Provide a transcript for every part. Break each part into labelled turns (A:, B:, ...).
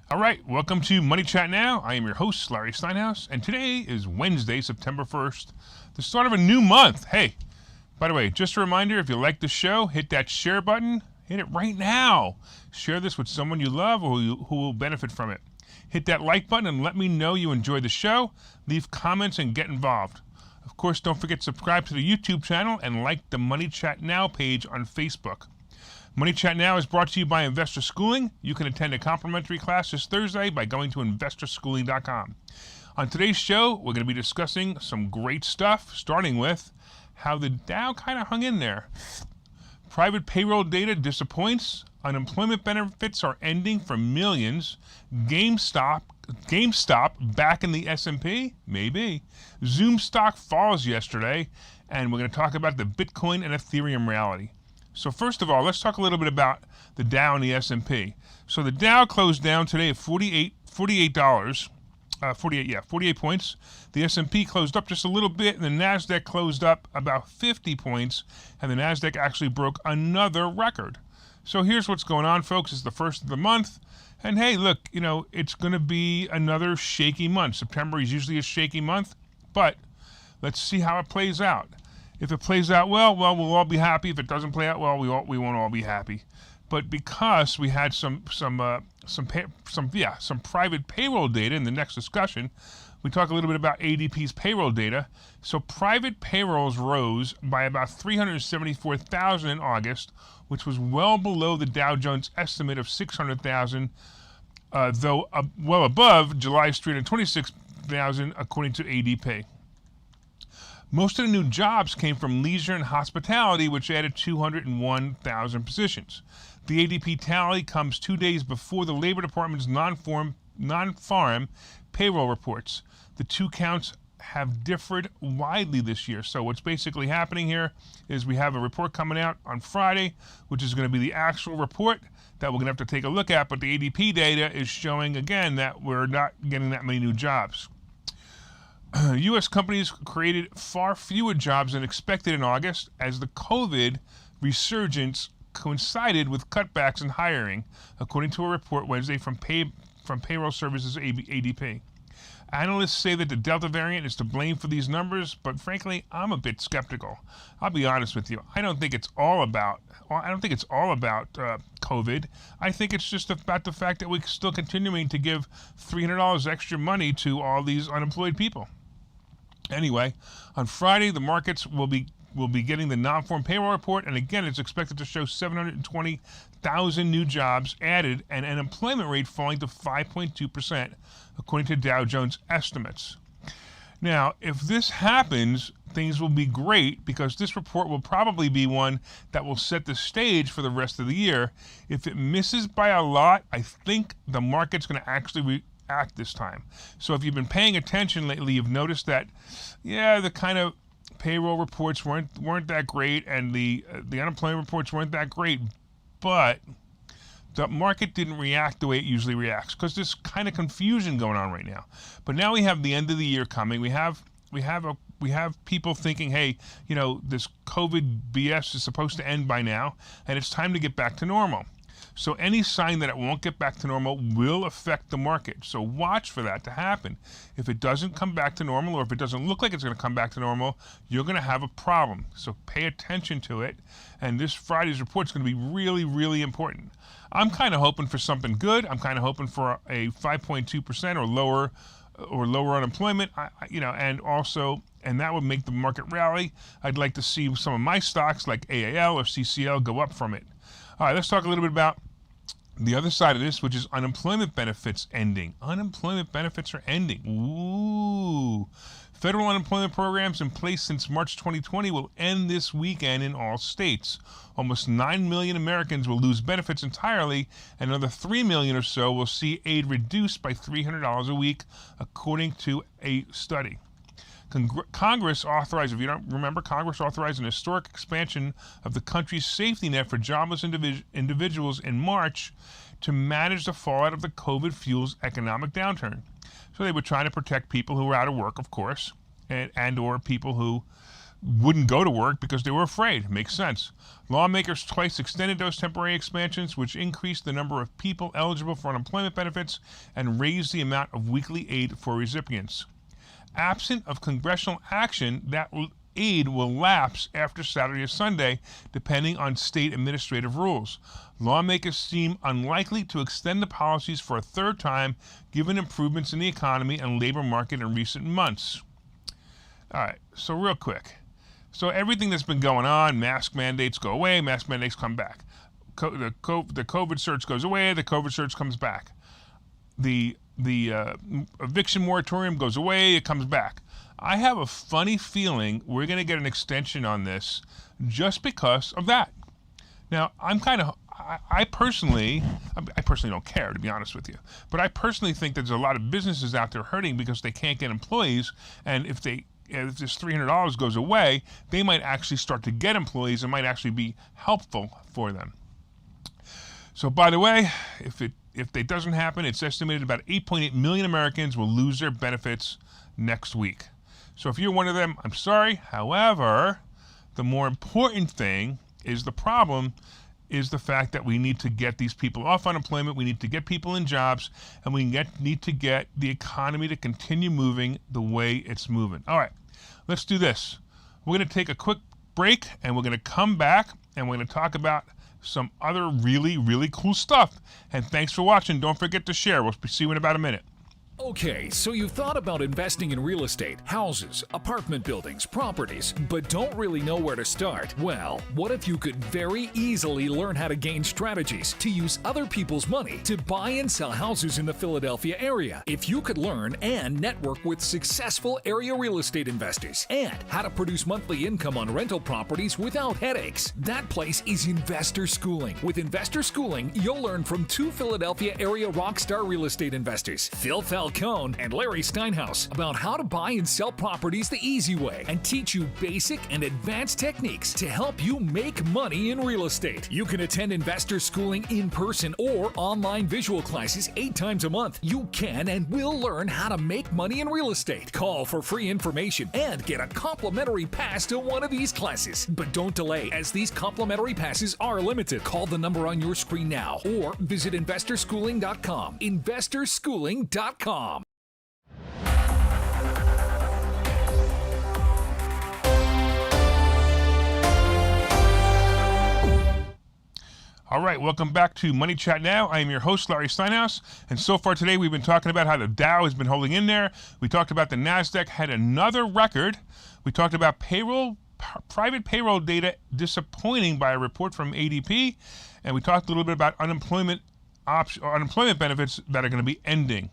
A: All right, welcome to Money Chat Now. I am your host, Larry Steinhouse, and today is Wednesday, September 1st, the start of a new month. Hey, by the way, just a reminder, if you like the show, hit that share button. Hit it right now. Share this with someone you love or who will benefit from it. Hit that like button and let me know you enjoy the show. Leave comments and get involved. Of course, don't forget to subscribe to the YouTube channel and like the Money Chat Now page on Facebook. Money Chat Now is brought to you by Investor Schooling. You can attend a complimentary class this Thursday by going to investorschooling.com. On today's show, we're going to be discussing some great stuff, starting with how the Dow kind of hung in there. Private payroll data disappoints. Unemployment benefits are ending for millions. GameStop back in the S&P? Maybe. Zoom stock falls yesterday. And we're going to talk about the Bitcoin and Ethereum rally. So first of all, let's talk a little bit about the Dow and the S&P. So the Dow closed down today at 48 points. The S&P closed up just a little bit, and the Nasdaq closed up about 50 points, and the Nasdaq actually broke another record. So here's what's going on, folks. It's the first of the month, and hey, look, it's going to be another shaky month. September is usually a shaky month, but let's see how it plays out. If it plays out well, we'll all be happy. If it doesn't play out well, we won't all be happy. But because we had some private payroll data in the next discussion, we talk a little bit about ADP's payroll data. So private payrolls rose by about 374,000 in August, which was well below the Dow Jones estimate of 600,000, though well above July's 326,000 according to ADP. Most of the new jobs came from leisure and hospitality, which added 201,000 positions. The ADP tally comes 2 days before the Labor Department's non-farm payroll reports. The two counts have differed widely this year. So what's basically happening here is we have a report coming out on Friday, which is going to be the actual report that we're going to have to take a look at. But the ADP data is showing, again, that we're not getting that many new jobs. U.S. companies created far fewer jobs than expected in August as the COVID resurgence coincided with cutbacks in hiring, according to a report Wednesday from Payroll Services ADP. Analysts say that the Delta variant is to blame for these numbers, but frankly, I'm a bit skeptical. I'll be honest with you. I don't think it's all about COVID. I think it's just about the fact that we're still continuing to give $300 extra money to all these unemployed people. Anyway, on Friday, the markets will be getting the non-farm payroll report, and again, it's expected to show 720,000 new jobs added and an unemployment rate falling to 5.2%, according to Dow Jones estimates. Now, if this happens, things will be great because this report will probably be one that will set the stage for the rest of the year. If it misses by a lot, I think the market's going to actually react this time. So if you've been paying attention lately, you've noticed that, the kind of payroll reports weren't that great, and the unemployment reports weren't that great, but the market didn't react the way it usually reacts because there's kind of confusion going on right now. But now we have the end of the year coming. We have people thinking, hey, this COVID BS is supposed to end by now, and it's time to get back to normal. So any sign that it won't get back to normal will affect the market. So watch for that to happen. If it doesn't come back to normal, or if it doesn't look like it's going to come back to normal, you're going to have a problem. So pay attention to it. And this Friday's report is going to be really, really important. I'm kind of hoping for something good. I'm kind of hoping for a 5.2% or lower unemployment, and that would make the market rally. I'd like to see some of my stocks like AAL or CCL go up from it. All right, let's talk a little bit about the other side of this, which is unemployment benefits ending. Unemployment benefits are ending. Ooh. Federal unemployment programs in place since March 2020 will end this weekend in all states. Almost 9 million Americans will lose benefits entirely, and another 3 million or so will see aid reduced by $300 a week, according to a study. Congress authorized, if you don't remember, Congress authorized an historic expansion of the country's safety net for jobless individuals in March to manage the fallout of the COVID-fueled economic downturn. So they were trying to protect people who were out of work, of course, and or people who wouldn't go to work because they were afraid. Makes sense. Lawmakers twice extended those temporary expansions, which increased the number of people eligible for unemployment benefits and raised the amount of weekly aid for recipients. Absent of congressional action, that aid will lapse after Saturday or Sunday, depending on state administrative rules. Lawmakers seem unlikely to extend the policies for a third time, given improvements in the economy and labor market in recent months. All right, so real quick. So everything that's been going on, mask mandates go away, mask mandates come back. The COVID surge goes away, the COVID surge comes back. The eviction moratorium goes away, it comes back. I have a funny feeling we're going to get an extension on this just because of that. Now, I personally don't care, to be honest with you, but I personally think there's a lot of businesses out there hurting because they can't get employees, and if this $300 goes away, they might actually start to get employees. It might actually be helpful for them. So, by the way, if it doesn't happen, it's estimated about 8.8 million Americans will lose their benefits next week. So if you're one of them, I'm sorry. However, the more important thing is the problem is the fact that we need to get these people off unemployment, we need to get people in jobs, and we need to get the economy to continue moving the way it's moving. All right, let's do this. We're going to take a quick break, and we're going to come back, and we're going to talk about some other really, really cool stuff. And thanks for watching. Don't forget to share. We'll see you in about a minute.
B: Okay, so you've thought about investing in real estate, houses, apartment buildings, properties, but don't really know where to start? Well, what if you could very easily learn how to gain strategies to use other people's money to buy and sell houses in the Philadelphia area? If you could learn and network with successful area real estate investors and how to produce monthly income on rental properties without headaches, that place is Investor Schooling. With Investor Schooling, you'll learn from two Philadelphia area rockstar real estate investors, Phil Falcone and Larry Steinhouse, about how to buy and sell properties the easy way and teach you basic and advanced techniques to help you make money in real estate. You can attend Investor Schooling in person or online visual classes 8 times a month. You can and will learn how to make money in real estate. Call for free information and get a complimentary pass to one of these classes. But don't delay, as these complimentary passes are limited. Call the number on your screen now or visit investorschooling.com. investorschooling.com.
A: All right, welcome back to Money Chat Now. I am your host, Larry Steinhouse, and so far today we've been talking about how the Dow has been holding in there. We talked about the NASDAQ had another record. We talked about private payroll data disappointing by a report from ADP, and we talked a little bit about unemployment benefits that are going to be ending.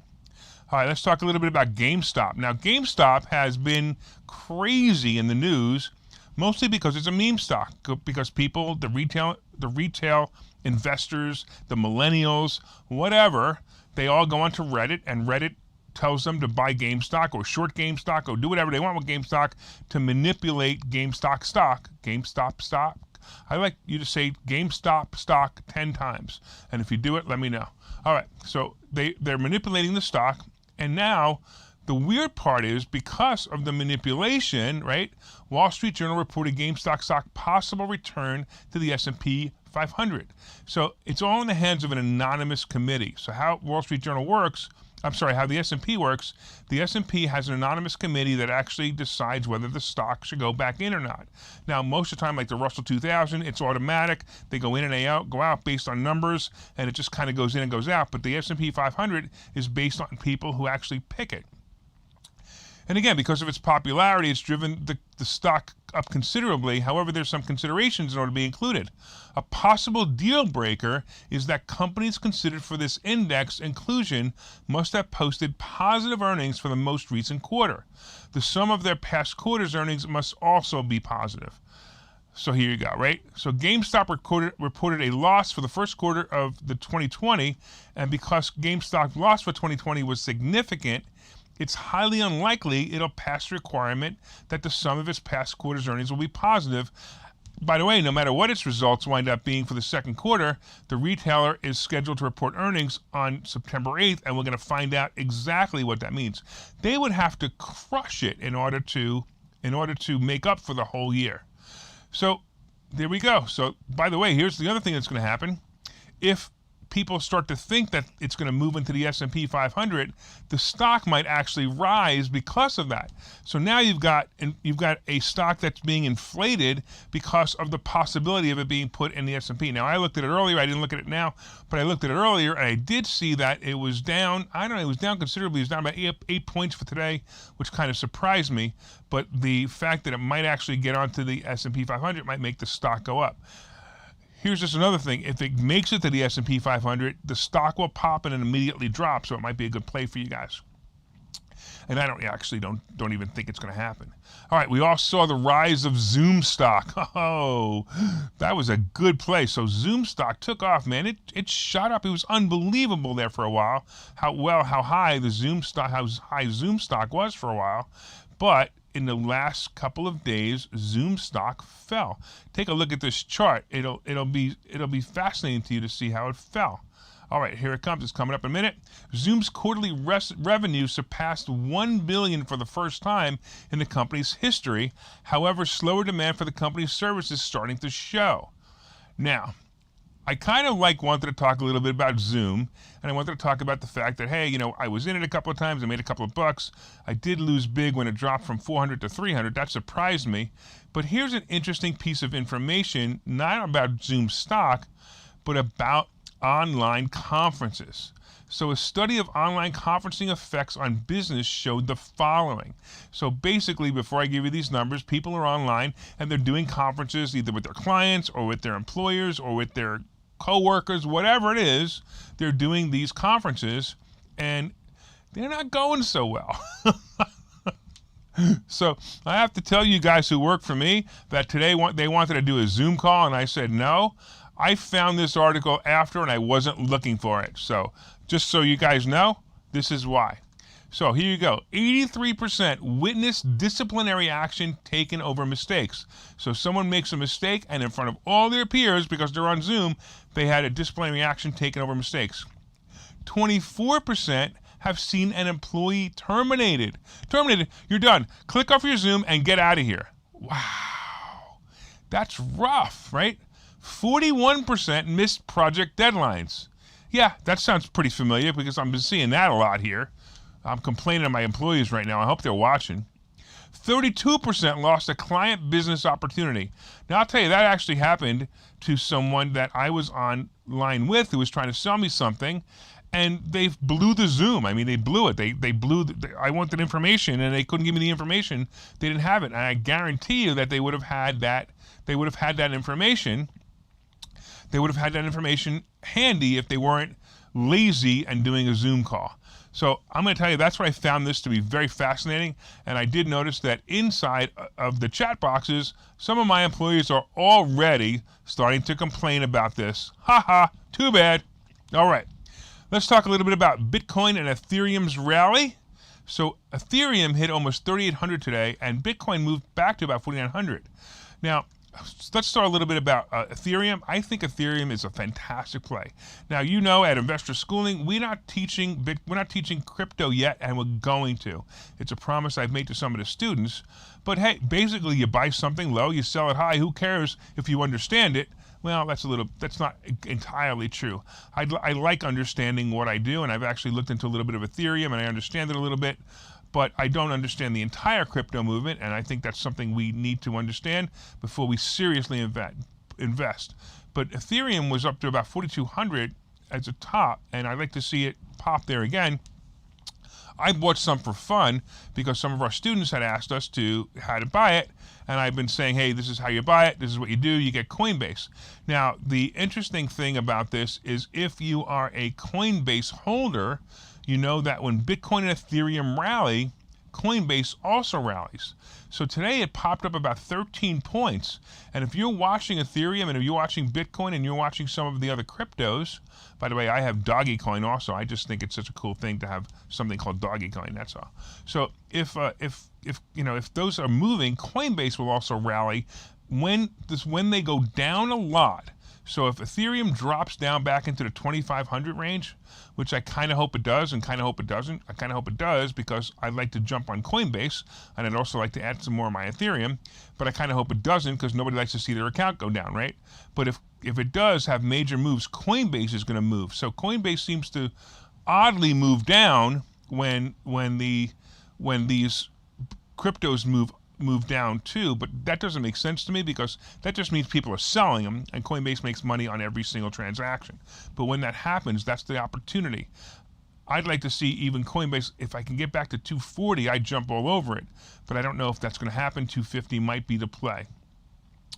A: All right, let's talk a little bit about GameStop. Now, GameStop has been crazy in the news, mostly because it's a meme stock, because people, the retail investors, the millennials, whatever, they all go onto Reddit, and Reddit tells them to buy GameStop or short GameStop or do whatever they want with GameStop to manipulate GameStop stock. GameStop stock. I like you to say GameStop stock 10 times. And if you do it, let me know. All right, so they're manipulating the stock. And now the weird part is, because of the manipulation, right, Wall Street Journal reported GameStop stock possible return to the S&P 500. So it's all in the hands of an anonymous committee. So how Wall Street Journal works, how the S&P works, the S&P has an anonymous committee that actually decides whether the stock should go back in or not. Now, most of the time, like the Russell 2000, it's automatic. They go in and they go out based on numbers, and it just kind of goes in and goes out. But the S&P 500 is based on people who actually pick it. And again, because of its popularity, it's driven the stock up considerably. However, there's some considerations in order to be included. A possible deal breaker is that companies considered for this index inclusion must have posted positive earnings for the most recent quarter. The sum of their past quarter's earnings must also be positive. So here you go, right? So GameStop reported a loss for the first quarter of the 2020, and because GameStop's loss for 2020 was significant, it's highly unlikely it'll pass the requirement that the sum of its past quarter's earnings will be positive. By the way, no matter what its results wind up being for the second quarter, the retailer is scheduled to report earnings on September 8th, and we're going to find out exactly what that means. They would have to crush it in order to in order to make up for the whole year. So there we go. So by the way, here's the other thing that's going to happen. If people start to think that it's going to move into the S&P 500, the stock might actually rise because of that. So now you've got a stock that's being inflated because of the possibility of it being put in the S&P. Now, I looked at it earlier. I didn't look at it now, but I looked at it earlier, and I did see that it was down. I don't know. It was down considerably. It was down about 8 points for today, which kind of surprised me. But the fact that it might actually get onto the S&P 500 might make the stock go up. Here's just another thing. If it makes it to the S&P 500, the stock will pop and immediately drop, so it might be a good play for you guys. And I don't even think it's going to happen. All right, we all saw the rise of Zoom stock. Oh, that was a good play. So Zoom stock took off, man. It shot up. It was unbelievable there for a while. How high Zoom stock was for a while. But in the last couple of days, Zoom stock fell. Take a look at this chart. It'll be fascinating to you to see how it fell. All right, here it comes. It's coming up in a minute. Zoom's quarterly revenue surpassed $1 billion for the first time in the company's history. However, slower demand for the company's services is starting to show. Now, I kind of wanted to talk a little bit about Zoom, and I wanted to talk about the fact that, hey, I was in it a couple of times. I made a couple of bucks. I did lose big when it dropped from 400 to 300. That surprised me. But here's an interesting piece of information, not about Zoom stock, but about online conferences. So a study of online conferencing effects on business showed the following. So basically, before I give you these numbers, people are online and they're doing conferences either with their clients or with their employers or with their co-workers, whatever it is, they're doing these conferences and they're not going so well. So I have to tell you guys who work for me that today they wanted to do a Zoom call and I said no. I found this article after and I wasn't looking for it. So just so you guys know, this is why. So here you go. 83% witnessed disciplinary action taken over mistakes. So someone makes a mistake and in front of all their peers, because they're on Zoom, they had a disciplinary action taken over mistakes. 24% have seen an employee terminated. Terminated, you're done. Click off your Zoom and get out of here. Wow, that's rough, right? 41% missed project deadlines. Yeah, that sounds pretty familiar because I've been seeing that a lot here. I'm complaining to my employees right now. I hope they're watching. 32% lost a client business opportunity. Now, I'll tell you, that actually happened to someone that I was online with who was trying to sell me something, and they blew the Zoom. I mean, they blew it. They blew. I wanted information, and they couldn't give me the information. They didn't have it, and I guarantee you that they would have had that. They would have had that information. They would have had that information handy if they weren't lazy and doing a Zoom call. So I'm going to tell you, that's what I found this to be very fascinating. And I did notice that inside of the chat boxes, some of my employees are already starting to complain about this. Ha, too bad. All right, let's talk a little bit about Bitcoin and Ethereum's rally. So Ethereum hit almost 3,800 today, and Bitcoin moved back to about 4,900. Now, let's start a little bit about Ethereum. I think Ethereum is a fantastic play. Now, at Investor Schooling, we're not teaching crypto yet, and we're going to. It's a promise I've made to some of the students. But hey, basically, you buy something low, you sell it high. Who cares if you understand it? Well, that's not entirely true. I like understanding what I do, and I've actually looked into a little bit of Ethereum, and I understand it a little bit. But I don't understand the entire crypto movement, and I think that's something we need to understand before we seriously invest. But Ethereum was up to about 4,200 as a top, and I'd like to see it pop there again. I bought some for fun because some of our students had asked us how to buy it, and I've been saying, hey, this is how you buy it, this is what you do, you get Coinbase. Now, the interesting thing about this is if you are a Coinbase holder, you know that when Bitcoin and Ethereum rally, Coinbase also rallies. So today it popped up about 13 points. And if you're watching Ethereum and if you're watching Bitcoin and you're watching some of the other cryptos, by the way, I have Dogecoin also. I just think it's such a cool thing to have something called Dogecoin, that's all. So if those are moving, Coinbase will also rally when they go down a lot. So if Ethereum drops down back into the 2,500 range, which I kind of hope it does and kind of hope it doesn't. I kind of hope it does because I'd like to jump on Coinbase and I'd also like to add some more of my Ethereum, but I kind of hope it doesn't because nobody likes to see their account go down, right? But if it does have major moves, Coinbase is going to move. So Coinbase seems to oddly move down when these cryptos move down too, but that doesn't make sense to me because that just means people are selling them and Coinbase makes money on every single transaction. But when that happens, that's the opportunity. I'd like to see even Coinbase, if I can get back to 240, I'd jump all over it. But I don't know if that's going to happen. 250 might be the play.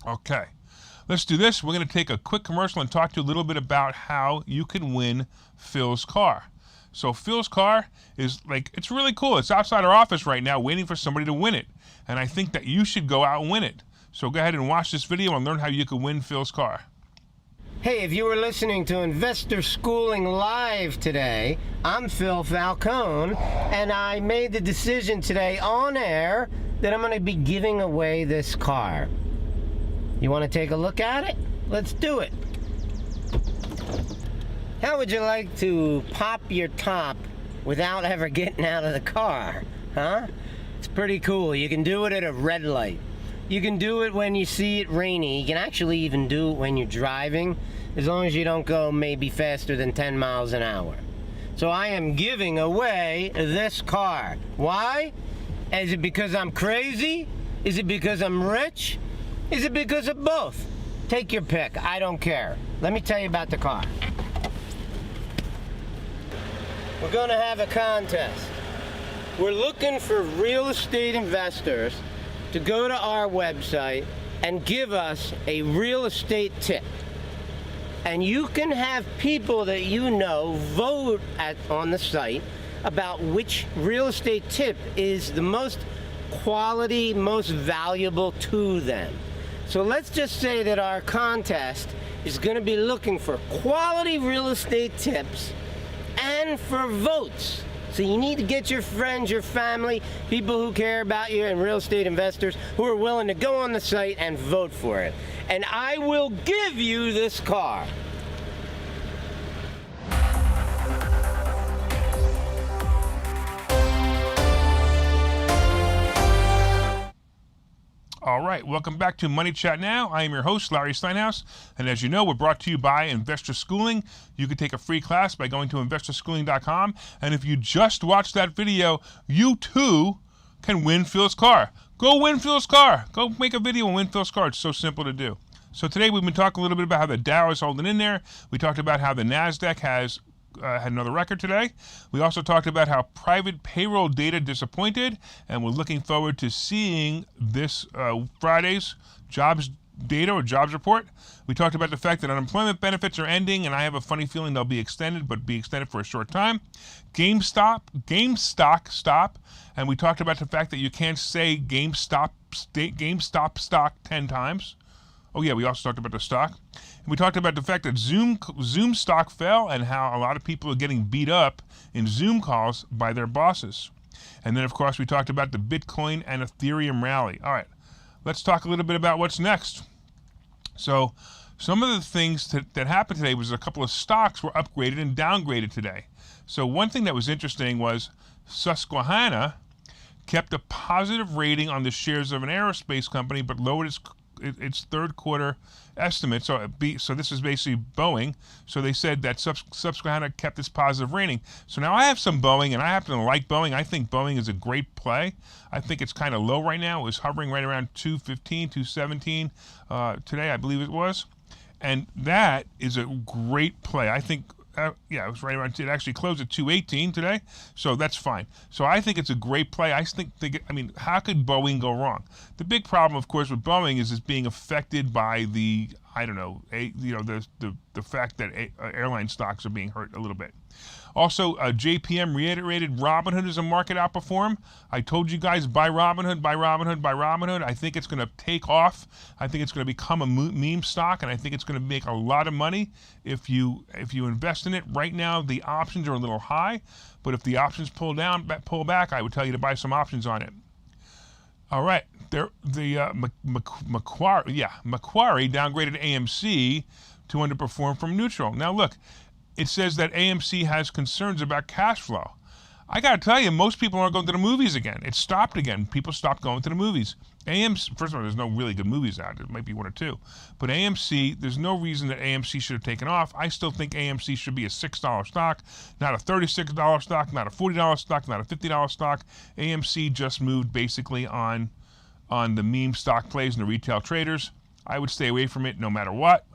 A: Okay, let's do this. We're going to take a quick commercial and talk to you a little bit about how you can win Phil's car. So Phil's car is it's really cool. It's outside our office right now waiting for somebody to win it. And I think that you should go out and win it. So go ahead and watch this video and learn how you can win Phil's car.
C: Hey, if you were listening to Investor Schooling Live today, I'm Phil Falcone, and I made the decision today on air that I'm going to be giving away this car. You want to take a look at it? Let's do it. How would you like to pop your top without ever getting out of the car? Huh? It's pretty cool. You can do it at a red light. You can do it when you see it rainy. You can actually even do it when you're driving, as long as you don't go maybe faster than 10 miles an hour. So I am giving away this car. Why? Is it because I'm crazy? Is it because I'm rich? Is it because of both? Take your pick. I don't care. Let me tell you about the car. We're going to have a contest. We're looking for real estate investors to go to our website and give us a real estate tip. And you can have people that you know vote on the site about which real estate tip is the most quality, most valuable to them. So let's just say that our contest is going to be looking for quality real estate tips and for votes. So you need to get your friends, your family, people who care about you, and real estate investors who are willing to go on the site and vote for it. And I will give you this car.
A: All right, welcome back to Money Chat Now. I am your host, Larry Steinhouse, and as you know, we're brought to you by Investor Schooling. You can take a free class by going to investorschooling.com, and if you just watched that video, you too can win Phil's car. Go win Phil's car. Go make a video and win Phil's car. It's so simple to do. So today we've been talking a little bit about how the Dow is holding in there. We talked about how the NASDAQ has had another record today. We also talked about how private payroll data disappointed, and we're looking forward to seeing this Friday's jobs data or jobs report. We talked about the fact that unemployment benefits are ending, and I have a funny feeling they'll be extended, but be extended for a short time. GameStop stop, and we talked about the fact that you can't say GameStop stock 10 times. Oh yeah, we also talked about the stock. And we talked about the fact that Zoom stock fell and how a lot of people are getting beat up in Zoom calls by their bosses. And then, of course, we talked about the Bitcoin and Ethereum rally. All right, let's talk a little bit about what's next. So some of the things that happened today was a couple of stocks were upgraded and downgraded today. So one thing that was interesting was Susquehanna kept a positive rating on the shares of an aerospace company, but lowered its third quarter estimate. So this is basically Boeing. So they said that Susquehanna kept its positive rating. So now I have some Boeing, and I happen to like Boeing. I think Boeing is a great play. I think it's kind of low right now. It was hovering right around 215, 217 today, I believe it was. And that is a great play. I think it was right around. It actually closed at 218 today, so that's fine. So I think it's a great play. I mean, how could Boeing go wrong? The big problem, of course, with Boeing is it's being affected by the fact that airline stocks are being hurt a little bit. Also, JPM reiterated Robinhood as a market outperform. I told you guys buy Robinhood, buy Robinhood, buy Robinhood. I think it's going to take off. I think it's going to become a meme stock, and I think it's going to make a lot of money if you invest in it. Right now, the options are a little high, but if the options pull back, I would tell you to buy some options on it. All right, Macquarie downgraded AMC to underperform from neutral. Now look, it says that AMC has concerns about cash flow. I got to tell you, most people aren't going to the movies again. It stopped again. People stopped going to the movies. AMC, first of all, there's no really good movies out. There might be one or two. But AMC, there's no reason that AMC should have taken off. I still think AMC should be a $6 stock, not a $36 stock, not a $40 stock, not a $50 stock. AMC just moved basically on the meme stock plays and the retail traders. I would stay away from it no matter what.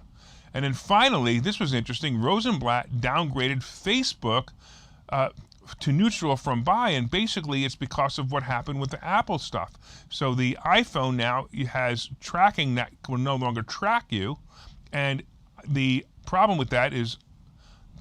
A: And then finally, this was interesting, Rosenblatt downgraded Facebook to neutral from buy, and basically it's because of what happened with the Apple stuff. So the iPhone now has tracking that will no longer track you, and the problem with that is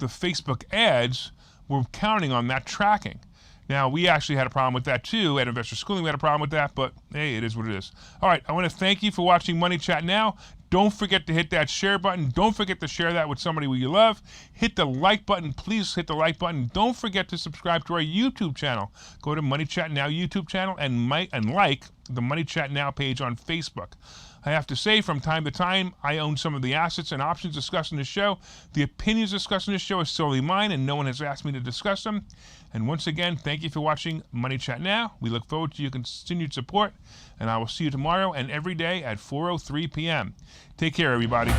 A: the Facebook ads were counting on that tracking. Now, we actually had a problem with that too. At Investor Schooling, we had a problem with that, but hey, it is what it is. All right, I want to thank you for watching Money Chat Now. Don't forget to hit that share button. Don't forget to share that with somebody who you love. Hit the like button. Please hit the like button. Don't forget to subscribe to our YouTube channel. Go to Money Chat Now YouTube channel and like the Money Chat Now page on Facebook. I have to say, from time to time, I own some of the assets and options discussed in this show. The opinions discussed in this show is solely mine, and no one has asked me to discuss them. And once again, thank you for watching Money Chat Now. We look forward to your continued support, and I will see you tomorrow and every day at 4:03 p.m. Take care, everybody.